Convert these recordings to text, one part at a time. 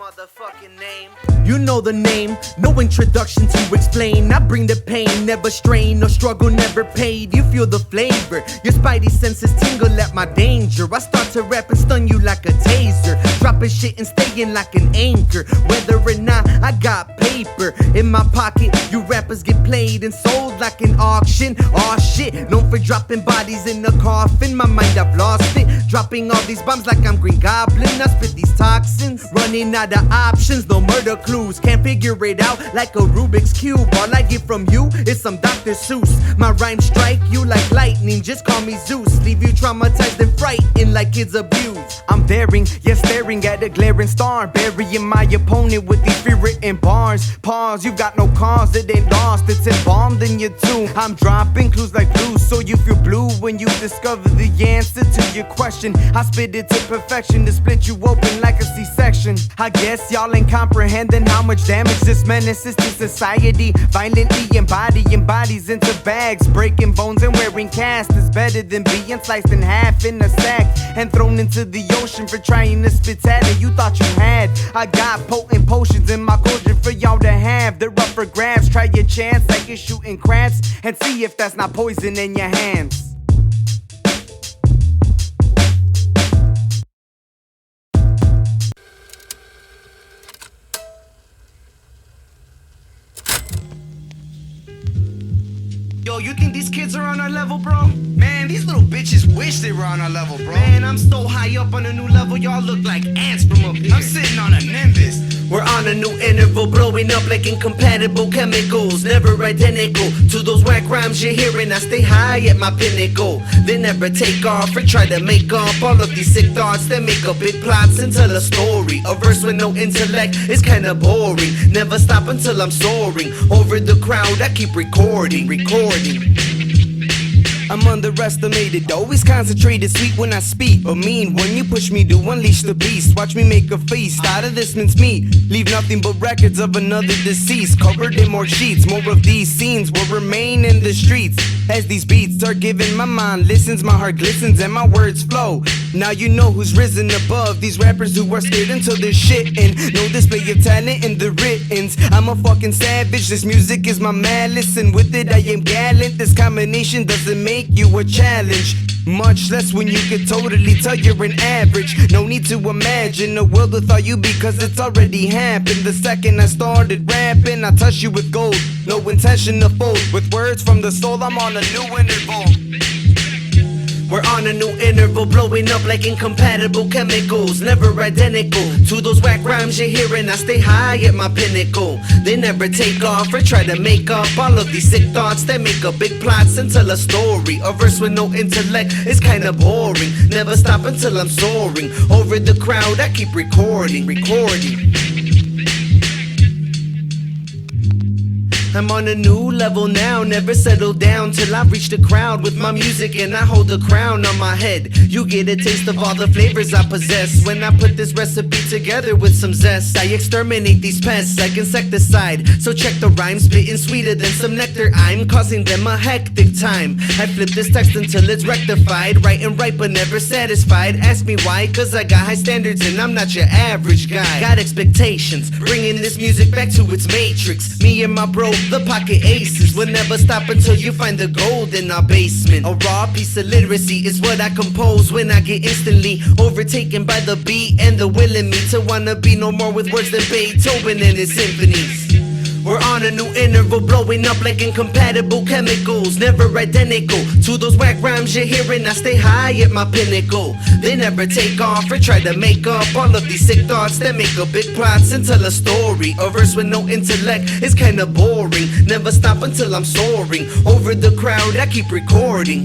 motherfucking name. You know the name, no introduction to explain. I bring the pain, never strain, no struggle, never paid. You feel the flavor, your spidey senses tingle at my danger. I start to rap and stun you like a taser, dropping shit and staying like an anchor. Whether or not I got paper in my pocket, you rappers get played and sold like an auction. Aw shit, known for dropping bodies in a coffin. My mind, I've lost it, dropping all these bombs like I'm Green Goblin. I spit these toxins, running out of options, no murder clues. Can't figure it out like a Rubik's Cube. All I get from you is some Dr. Seuss. My rhymes strike you like lightning, just call me Zeus. Leave you traumatized and frightened like kids abused. I'm daring, yeah, staring at a glaring star, burying my opponent with these fear-written bars. Pause, you got no cause, it ain't lost, it's embalmed in your tomb. I'm dropping clues like blues, so you feel blue when you discover the answer to your question. I spit it to perfection to split you open like a C-section. I guess y'all ain't comprehending how much damage this menaces to society. Violently embodying bodies into bags, breaking bones and wearing casts is better than being sliced in half in a sack and thrown into the ocean for trying to spit talent you thought you had. I got potent potions in my cauldron for y'all to have. They're up for grabs, try your chance like you're shooting craps and see if that's not poison in your hands. Yo, you think these kids are on our level, bro? Man, these little bitches wish they were on our level, bro. Man, I'm so high up on a new level, y'all look like ants from up here. I'm sitting on a Nimbus. We're on a new interval, blowing up like incompatible chemicals, never identical to those whack rhymes you're hearing. I stay high at my pinnacle, they never take off or try to make up all of these sick thoughts that make up big plots and tell a story. A verse with no intellect is kinda boring, never stop until I'm soaring over the crowd. I keep recording. I'm underestimated, always concentrated, sweet when I speak, but mean when you push me to unleash the beast. Watch me make a feast out of this mince meat, leave nothing but records of another deceased, covered in more sheets. More of these scenes will remain in the streets as these beats are given. My mind listens, my heart glistens, and my words flow. Now you know who's risen above these rappers who are scared until they're shitting. No display of talent in the writtens. I'm a fucking savage, this music is my malice, and with it I am gallant. This combination doesn't make you a challenge, much less when you could totally tell you're an average. No need to imagine a world without you because it's already happened. The second I started rapping, I touched you with gold, no intention to fold. With words from the soul, I'm on a new interval. We're on a new interval, blowing up like incompatible chemicals, never identical to those whack rhymes you're hearing. I stay high at my pinnacle, they never take off or try to make up all of these sick thoughts that make up big plots and tell a story. A verse with no intellect is kinda boring, never stop until I'm soaring over the crowd. I keep recording. I'm on a new level now, never settle down till I reach the crowd with my music and I hold the crown on my head. You get a taste of all the flavors I possess when I put this recipe together with some zest. I exterminate these pests like insecticide, so check the rhyme, spitting sweeter than some nectar. I'm causing them a hectic time. I flip this text until it's rectified, writing right but never satisfied. Ask me why, cause I got high standards and I'm not your average guy. Got expectations, bringing this music back to its matrix. Me and my bro, the pocket aces, will never stop until you find the gold in our basement. A raw piece of literacy is what I compose when I get instantly overtaken by the beat and the will in me to wanna be no more with words than Beethoven and his symphonies. We're on a new interval, blowing up like incompatible chemicals, never identical to those whack rhymes you're hearing. I stay high at my pinnacle, they never take off or try to make up all of these sick thoughts that make up big plots and tell a story. A verse with no intellect is kinda boring, never stop until I'm soaring over the crowd. I keep recording.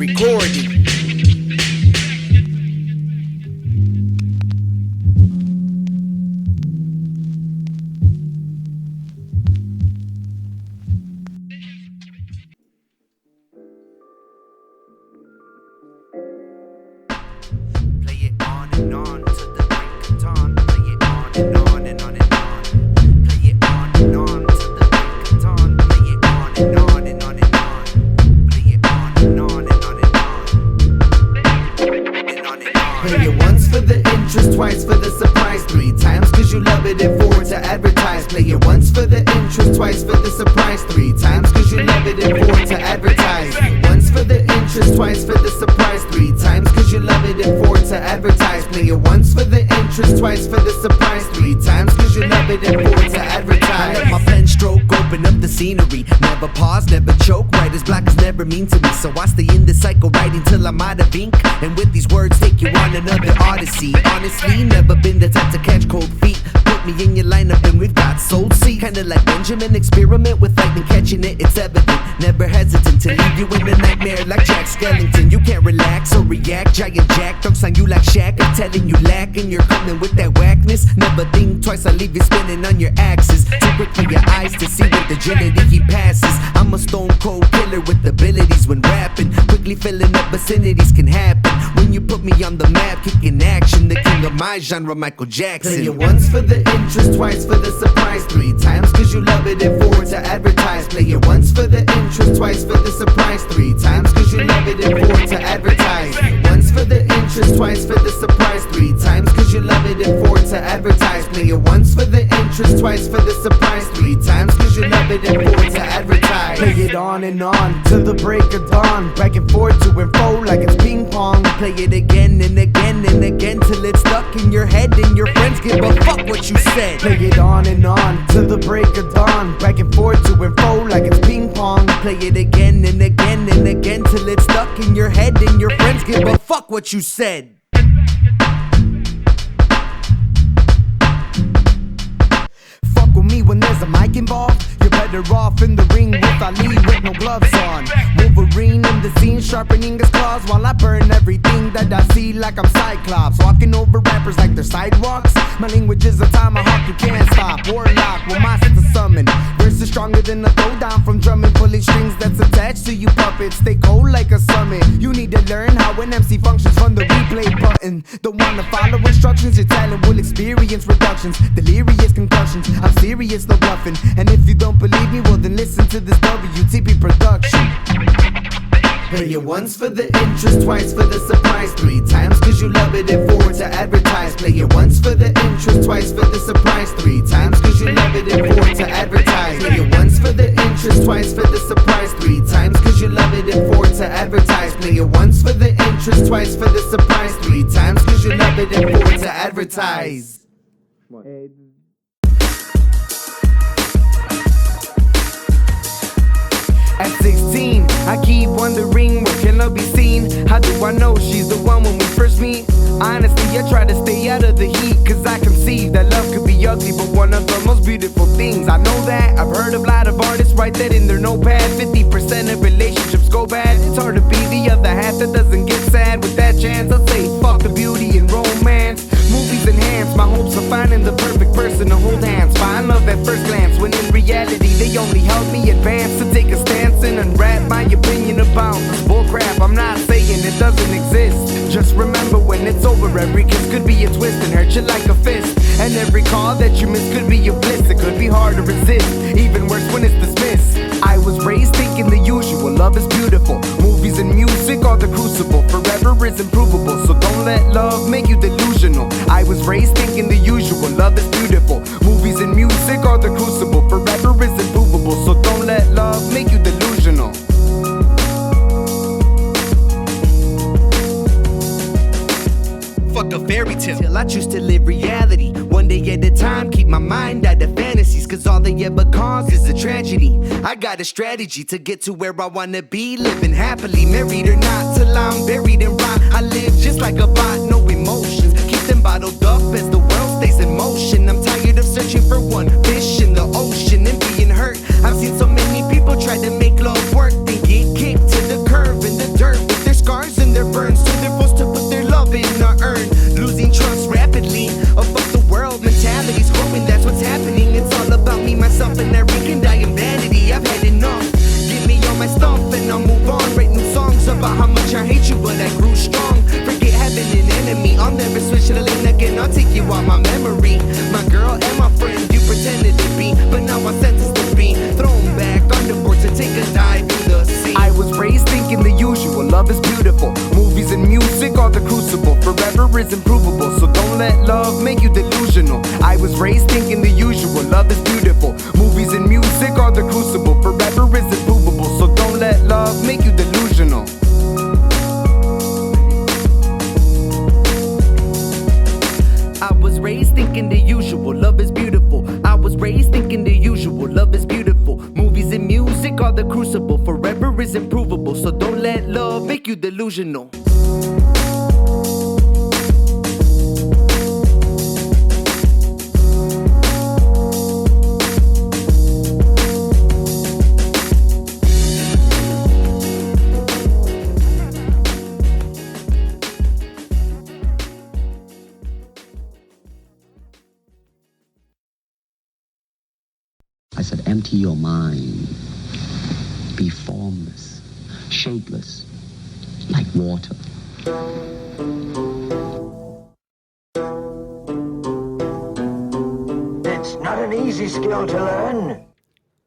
twice for the surprise, 3 times cause you love it, and 4 to advertise. Play it once for the interest, twice for the surprise, 3 times cause you love it, and 4 to advertise. Once for the interest, twice for the surprise, 3 times cause you love it, and 4 to advertise. Play it once for the interest, twice for the surprise, 3 times cause you love it, and 4 to advertise. I let my pen stroke open up the scenery, never pause, never choke. Writer's block is never mean to me, so I stay in the cycle writing till I'm out of ink. And with these words take you on another odyssey. Honestly, never been the type to catch cold feet. Put me in your lineup and we've got soul seed. Kinda like Benjamin, experiment with lightning catching it, it's evident. Never hesitant to leave you in a nightmare like Jack Skellington. You can't relax or react, giant jack dunks on you like Shaq. I'm telling you lack and you're coming with that whackness. Never think twice, I leave you spinning on your axis. Too quick for your eyes to see with agility he passes. I'm a stone cold killer with abilities when rapping. Quickly filling up vicinities can happen when you put me on the map, kicking action. The king of my genre, Michael Jackson. Play it once for the interest, twice for the surprise, 3 times cause you love it, and 4 to advertise. Play it once for the interest, twice for the surprise, 3 times cause you love it, and 4 to advertise. Once for the interest, twice for the surprise, 3 times cause you love it, and 4 to advertise. Play it once for the interest, twice for the surprise, 3 times cause you love it, and 4 to advertise. Play it on and on till the break of dawn, back and forth to and fro like it's ping pong. Play it again and again and again till it's stuck in your head and your friends give a fuck what you said. Play it on and on till the break of dawn, back and forth to and fro like it's ping pong. Play it again and again and again till it's stuck in your head and your friends give a fuck what you said. Fuck with me when there's a mic involved, you're better off in the ring with Ali with no gloves on. Wolverine in the scene, sharpening his claws while I burn everything that I see like I'm Cyclops. Walking over rappers like they're sidewalks. My language is a tomahawk you can't stop. Warlock with my sense of summon. Verses stronger than a throwdown from drumming. Pulling strings that's attached to you puppets. Stay cold like a summit. You need to learn how an MC functions from the replay button. Don't wanna follow instructions, your talent will experience reductions. Delirious concussions, I'm serious, no bluffing. And if you don't believe me, well then listen to this WTP production. Play it once for the interest, twice for the surprise, 3 times cause you love it, and 4 to advertise. Play it once for the interest, twice for the surprise, 3 times cause you love it, and 4 to advertise. Play it once for the interest, twice for the surprise, 3 times cause you love it, and 4 to advertise. Play it once for the interest, twice for the surprise, 3 times cause you love it, and 4 to advertise. At 16, I keep wondering where can I be seen? How do I know she's the one when we first meet? Honestly, I try to stay out of the heat, cause I conceive that love could be ugly, but one of the most beautiful things. I know that, I've heard a lot of artists write that in their notepad. 50% of relationships go bad. It's hard to be the other half that doesn't get sad. With that chance, I'll say fuck the beauty and romance. Movies enhance my hopes of finding the perfect person to hold hands. Find love at first glance, when in reality they only help me advance. To take a stance and unwrap my opinion about bullcrap. I'm not saying it doesn't exist, just remember when it's over, every kiss could be a twist and hurt you like a fist. And every call that you miss could be a bliss. It could be hard to resist, even worse when it's dismissed. I was raised thinking the usual, love is beautiful. Movies and music are the crucible, forever is improvable, so don't let love make you delusional. I was raised thinking the usual, love is beautiful. Movies and music are the crucible, forever is improvable, so don't let love make you delusional. Fuck a fairy tale, I choose to live reality. One day at a time, keep my mind out of fantasies, cause all they ever cause is a tragedy. I got a strategy to get to where I wanna be, living happily, married or not, till I'm buried in rot. I live just like a bot, no emotions, keep them bottled up as the world stays in motion. I'm tired of searching for one fish in the ocean and being hurt. I've seen so many people try to make love work, then get kicked to the curb in the dirt with their scars and their burns, so they're forced to put their love in a urn. Losing trust rapidly, a fuck the world mentality's growing, that's what's happening. It's all about me, myself, and that recondite vanity. I've had enough, give me all my stuff and I'll move on. Write new songs about how much I hate you, but I grew strong. Forget having an enemy, I'll never switch to the lane again. I'll take you out my memory, my girl and my friend you pretended to be, but now I'm sentenced to be thrown back underboard to take a dive in the sea. I was raised thinking the usual, love is beautiful. Movies and music are the crucible, forever is improvable, so don't don't let love make you delusional. I was raised thinking the usual, love is beautiful. Movies and music are the crucible, forever is immovable. So don't let love make you delusional. I was raised thinking the usual, love is beautiful. I was raised thinking the usual, love is beautiful. Movies and music are the crucible, forever is improvable. So don't let love make you delusional. I said, empty your mind. Be formless, shapeless, like water. It's not an easy skill to learn.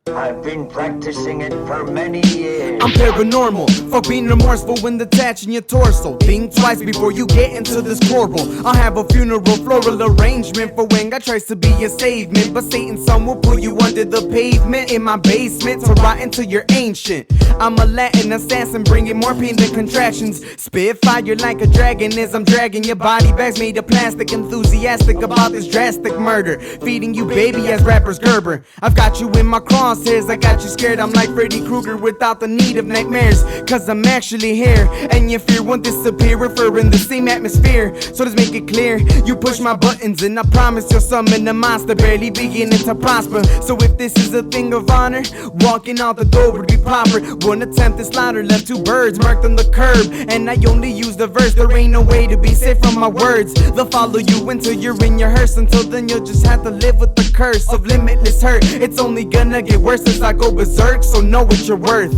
I've been practicing it for many years. I'm paranormal, fuck being remorseful when detaching your torso. Think twice before you get into this quarrel. I'll have a funeral floral arrangement for when God tries to be your savement. But Satan's son will pull you under the pavement in my basement to rot into your ancient. I'm a Latin assassin, bringing more pain than contractions. Spit fire like a dragon as I'm dragging your body bags made of plastic. Enthusiastic about this drastic murder, feeding you baby as rappers Gerber. I've got you in my crosshairs, I got you scared. I'm like Freddy Krueger without the need of nightmares, cause I'm actually here, and your fear won't disappear if we're in the same atmosphere. So let's make it clear, you push my buttons and I promise you'll summon a monster barely beginning to prosper. So if this is a thing of honor, walking out the door would be proper. One attempt to slaughter, left two birds marked on the curb, and I only use the verse. There ain't no way to be safe from my words. They'll follow you until you're in your hearse. Until then you'll just have to live with the curse of limitless hurt. It's only gonna get worse as I go berserk, so know what you're worth.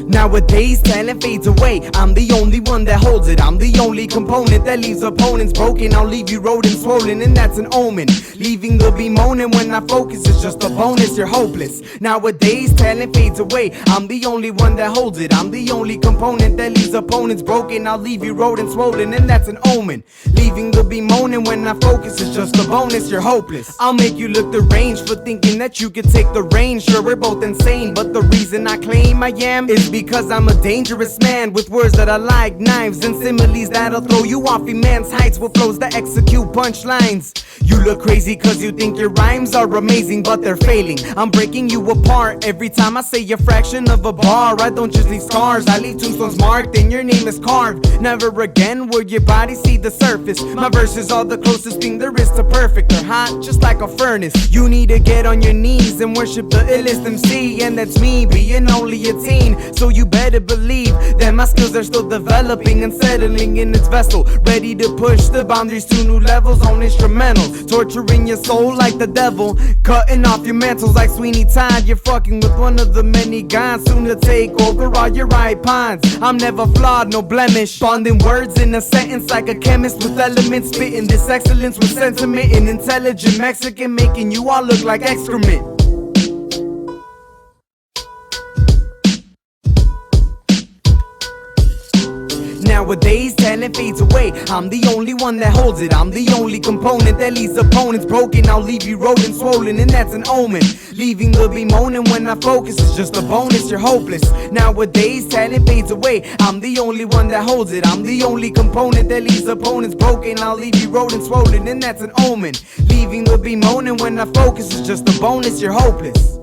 Nowadays, talent fades away. I'm the only one that holds it. I'm the only component that leaves opponents broken. I'll leave you rodent swollen, and that's an omen. Leaving the bemoaning when I focus is just a bonus. You're hopeless. Nowadays, talent fades away. I'm the only one that holds it. I'm the only component that leaves opponents broken. I'll leave you rodent swollen, and that's an omen. Leaving the bemoaning when I focus is just a bonus. You're hopeless. I'll make you look deranged for thinking that you could take the reins. Sure, we're both insane, but the reason I claim I am is because I'm a dangerous man with words that are like knives and similes that'll throw you off immense heights with flows that execute punchlines. You look crazy cause you think your rhymes are amazing, but they're failing. I'm breaking you apart every time I say a fraction of a bar. I don't just leave scars, I leave tombstones marked and your name is carved. Never again will your body see the surface. My verses are the closest thing there is to perfect. They're hot just like a furnace. You need to get on your knees and worship the illest MC, and that's me being only a teen. So you better believe that my skills are still developing and settling in its vessel, ready to push the boundaries to new levels on instrumentals, torturing your soul like the devil, cutting off your mantles like Sweeney Todd. You're fucking with one of the many gods soon to take over all your iPods. I'm never flawed, no blemish, bonding words in a sentence like a chemist with elements, spitting this excellence with sentiment. An intelligent Mexican making you all look like excrement. Nowadays, talent fades away. I'm the only one that holds it. I'm the only component that leaves opponents broken. I'll leave you rodent swollen, and that's an omen. Leaving the bemoaning when I focus is just a bonus. You're hopeless. Nowadays, talent fades away. I'm the only one that holds it. I'm the only component that leaves opponents broken. I'll leave you rodent swollen, and that's an omen. Leaving the bemoaning when I focus is just a bonus. You're hopeless.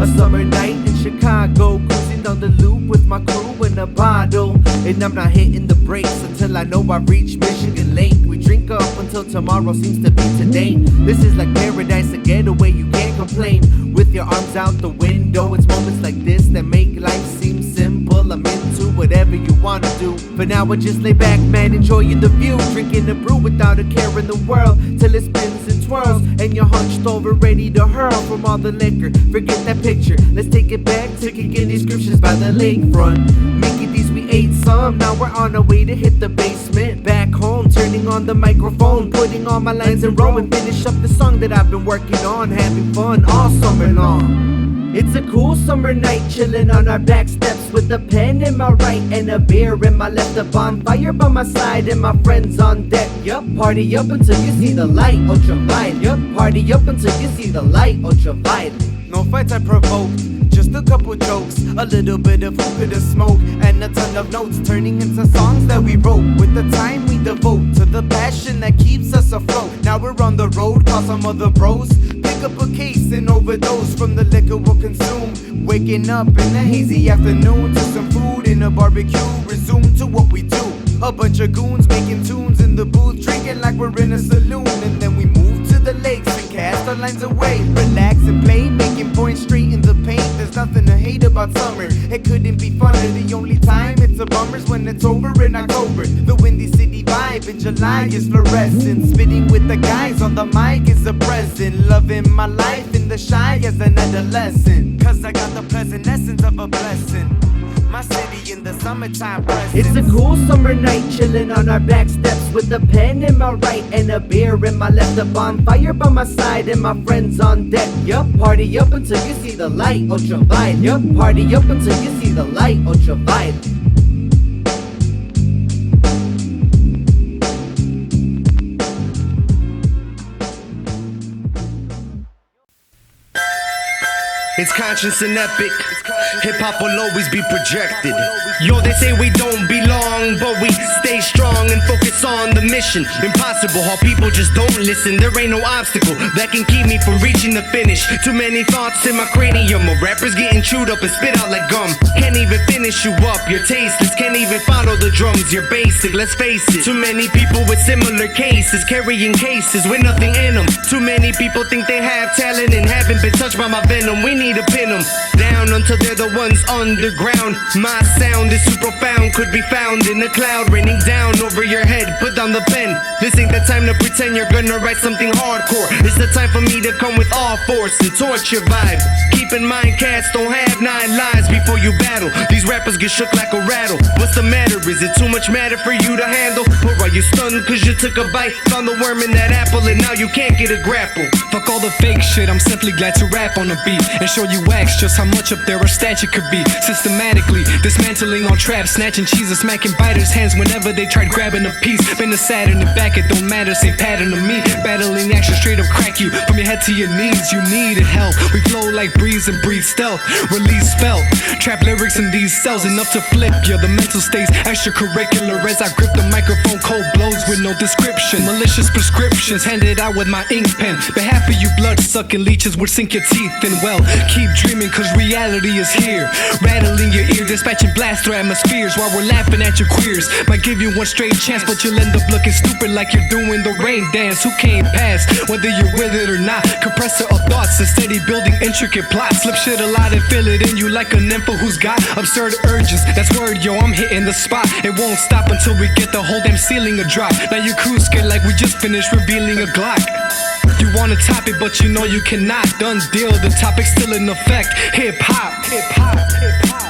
A summer night in Chicago, cruising down the loop with my crew in a bottle. And I'm not hitting the brakes until I know I reach Michigan Lake. We drink wake up until tomorrow seems to be today. This is like paradise, a getaway, you can't complain. With your arms out the window, it's moments like this that make life seem simple. I'm into whatever you wanna do. For now I just lay back, man, enjoying the view, drinking a brew without a care in the world, till it spins and twirls and you're hunched over ready to hurl from all the liquor. Forget that picture, let's take it back to kicking these scriptures by the lakefront. Making these we ate some, now we're on our way to hit the basement. Back home, turning on the microphone, putting all my lines in row and finish up the song that I've been working on, having fun all summer long. It's a cool summer night, chilling on our back steps with a pen in my right and a beer in my left, a bonfire by my side and my friends on deck. Yup, party up until you see the light, ultraviolet. Yup, party up until you see the light, ultraviolet. No fights I provoked, just a couple jokes, a little bit of hookah to smoke, and a ton of notes turning into songs that we wrote. With the time we devote to the passion that keeps us afloat. Now we're on the road, call some other bros, pick up a case and overdose from the liquor we'll consume. Waking up in the hazy afternoon to some food in a barbecue, resume to what we do. A bunch of goons making tunes in the booth, drinking like we're in a saloon, and then we move to the lakes and cast our lines away. Relax and play, making points straight in the paint. There's nothing to hate about summer, it couldn't be funner. The only time it's a bummer's when it's over in October. The windy city vibe in July is fluorescent. Spitting with the guys on the mic is a present. Loving my life in the shy as an adolescent, cause I got the pleasant essence of a blessing. My city in the summertime presence. It's a cool summer night, chilling on our back steps with a pen in my right and a beer in my left, a bonfire by my side and my friends on deck. Yup, party up until you see the light, ultraviolet. Yup, party up until you see the light, ultraviolet. It's conscience and epic. Hip-hop will always be projected. Yo, they say we don't belong, but we stay strong and focus on the mission. Impossible how people just don't listen. There ain't no obstacle that can keep me from reaching the finish. Too many thoughts in my cranium. A rapper's getting chewed up and spit out like gum. Can't even finish you up, you're tasteless. Can't even follow the drums, you're basic, let's face it. Too many people with similar cases, carrying cases with nothing in them. Too many people think they have talent and haven't been touched by my venom. We need to pin them down until they're the ones underground. My sound is super profound, could be found in a cloud raining down over your head. Put down the pen, this ain't the time to pretend you're gonna write something hardcore. It's the time for me to come with all force and torture vibe. Keep in mind, cats don't have 9 lives before you battle. These rappers get shook like a rattle. What's the matter? Is it too much matter for you to handle? Or are you stunned cause you took a bite, found the worm in that apple, and now you can't get a grapple? Fuck all the fake shit, I'm simply glad to rap on the beat and show you wax just how much up there a statue could be. Systematically dismantling all traps, snatching cheeses, smacking biters' hands whenever they tried grabbing a piece. Been a sad in the back, it don't matter, same pattern to me. Battling action straight up crack you from your head to your knees. You needed help. We flow like breeze and breathe stealth. Release spell, trap lyrics in these cells enough to flip you. The mental states extracurricular as I grip the microphone. Cold blows with no description. Malicious prescriptions handed out with my ink pen. Behalf of you blood-sucking leeches would sink your teeth in. Well, keep dreaming cause reality is here. Rattling your ear, dispatching blast through atmospheres while we're laughing at your queers. Might give you one straight chance, but you'll end up looking stupid like you're doing the rain dance. Who came past, whether you're with it or not? Compressor of thoughts, a steady building intricate plots. Slip shit a lot and fill it in you like a nympho who's got absurd urges. That's word, yo, I'm hitting the spot. It won't stop until we get the whole damn ceiling a drop. Now you cruise scared like we just finished revealing a Glock. You wanna top it, but you know you cannot. Done deal, the topic's still in effect. Hip hop, hip hop, hip hop.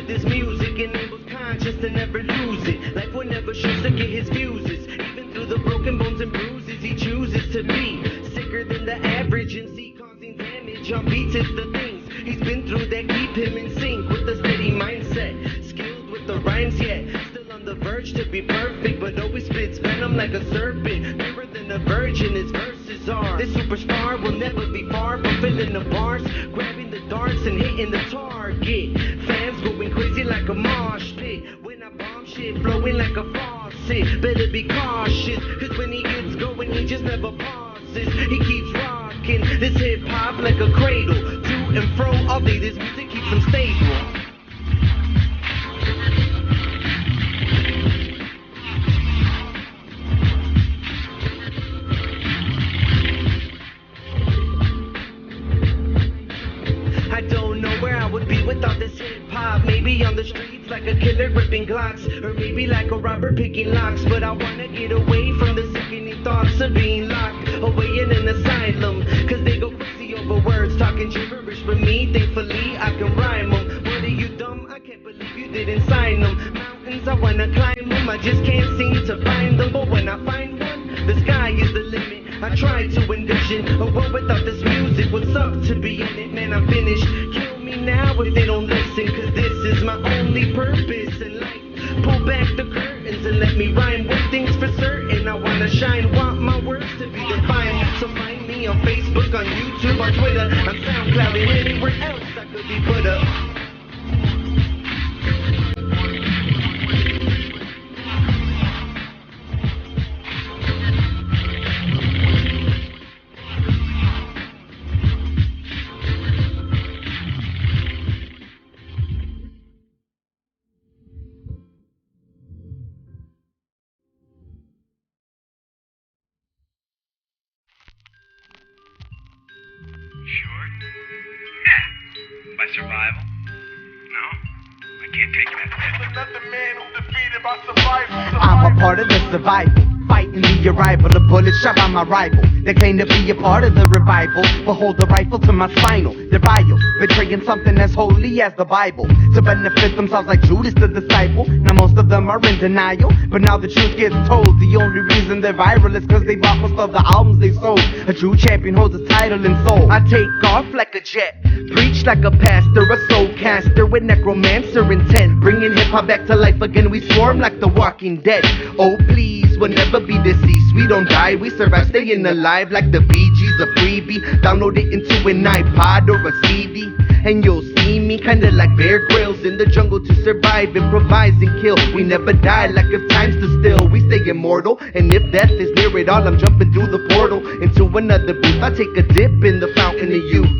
with this music enables conscience to never lose it. Life will never sugarcoat his fuses. Even through the broken bones and bruises, he chooses to be sicker than the average MC, causing damage on beats. It's the things he's been through that keep him in sync with a steady mindset, skilled with the rhymes yet still on the verge to be perfect, but always spits venom like a serpent, purer than a virgin. His verses are. This superstar will never be far from filling the bars, grabbing the darts and hitting the target. Fans going crazy like a mosh pit when I bomb shit, flowing like a faucet. Better be cautious, cause when he gets going he just never pauses. He keeps rocking this hip hop like a cradle, to and fro all day. This music keeps him stable. Without this hip-hop, maybe on the streets like a killer gripping Glocks, or maybe like a robber picking locks. But I wanna get away from the sickening thoughts of being locked away in an asylum, cause they go crazy over words, talking gibberish. But me, thankfully, I can rhyme them. What are you dumb? I can't believe you didn't sign them. Mountains, I wanna climb them, I just can't seem to find them. But when I find one, the sky is the limit. I try to envision a world without this music. What's up to be in it? Man, I'm finished. Kill me now if they don't listen, cause this is my only purpose in life. Pull back the curtains and let me rhyme with things for certain. I wanna shine, want my words to be defined. So find me on Facebook, on YouTube, on Twitter, on SoundCloud, and anywhere else I could be put up. Sure? Yeah. By survival? No? I can't take it as another man who defeated by survival. I'm a part of the survival, fighting the arrival of bullets shot by my rival. They claim to be a part of the revival, but hold the rifle to my spinal. They're vile, betraying something as holy as the Bible, to benefit themselves like Judas the disciple. Now most of them are in denial, but now the truth gets told. The only reason they're viral is cause they bought most of the albums they sold. A true champion holds a title and soul. I take off like a jet, preach like a pastor, a soul caster with necromancer intent, bringing hip-hop back to life again. We swarm like the Walking Dead. Oh please, we'll never be deceased. We don't die, we survive, staying alive like the Bee Gees. A freebie, download it into an iPod or a CD, and you'll see me kinda like Bear Grylls in the jungle to survive, improvise and kill. We never die, like if time's to still, we stay immortal. And if death is near it all, I'm jumping through the portal into another booth. I take a dip in the fountain of youth.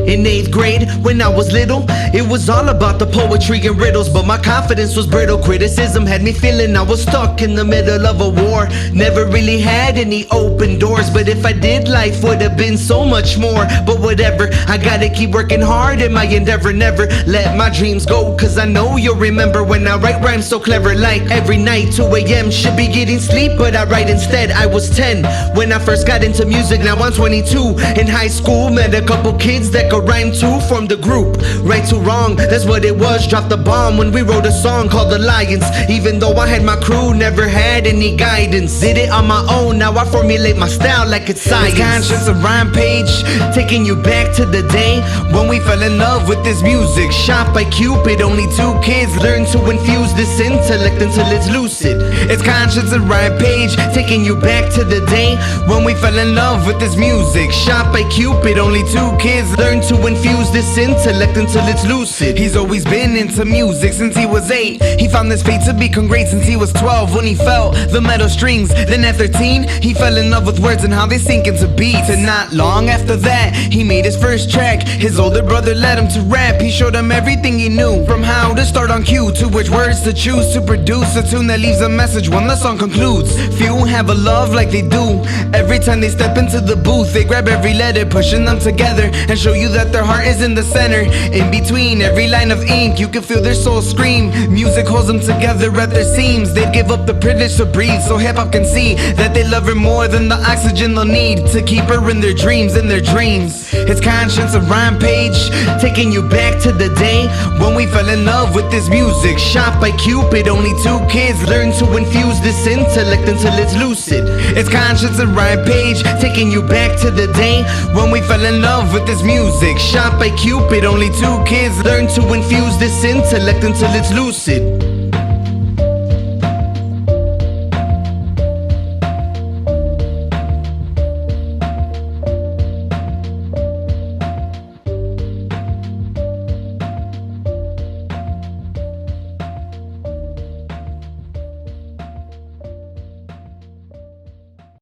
In 8th grade, when I was little, it was all about the poetry and riddles, but my confidence was brittle. Criticism had me feeling I was stuck in the middle of a war. Never really had any open doors, but if I did, life would have been so much more. But whatever, I gotta keep working hard in my endeavor. Never let my dreams go, cause I know you'll remember when I write rhymes so clever. Like every night, 2 a.m. should be getting sleep, but I write instead. I was 10 when I first got into music, now I'm 22. In high school, met a couple kids that could rhyme too, from the group Right to Wrong, that's what it was. Dropped the bomb when we wrote a song called Alliance. Even though I had my crew, never had any guidance. Did it on my own, now I formulate my style like it's science. It's Conscience and Rhympage, taking you back to the day when we fell in love with this music. Shot by Cupid, only 2 kids learn to infuse this intellect until it's lucid. It's Conscience and Rhympage, taking you back to the day when we fell in love with this music. Shot by Cupid, only 2 kids learn to infuse this intellect until it's lucid. He's always been into music since he was 8. He found this fate to become great since he was 12, when he felt the metal strings. Then at 13, he fell in love with words and how they sink into beats. And not long after that, he made his first track. His older brother led him to rap. He showed him everything he knew, from how to start on cue, to which words to choose to produce a tune that leaves a message when the song concludes. Few have a love like they do. Every time they step into the booth, they grab every letter, pushing them together, and show you that their heart is in the center. In between every line of ink, you can feel their soul scream. Music holds them together at their seams. They'd give up the privilege to breathe, so hip-hop can see that they love her more than the oxygen they'll need to keep her in their dreams, It's Conscience and Rhympage, taking you back to the day when we fell in love with this music. Shot by Cupid, only 2 kids learn to infuse this intellect until it's lucid. It's Conscience and Rhympage, taking you back to the day when we fell in love with this music. Shot by Cupid, only 2 kids learn to infuse this intellect until it's lucid.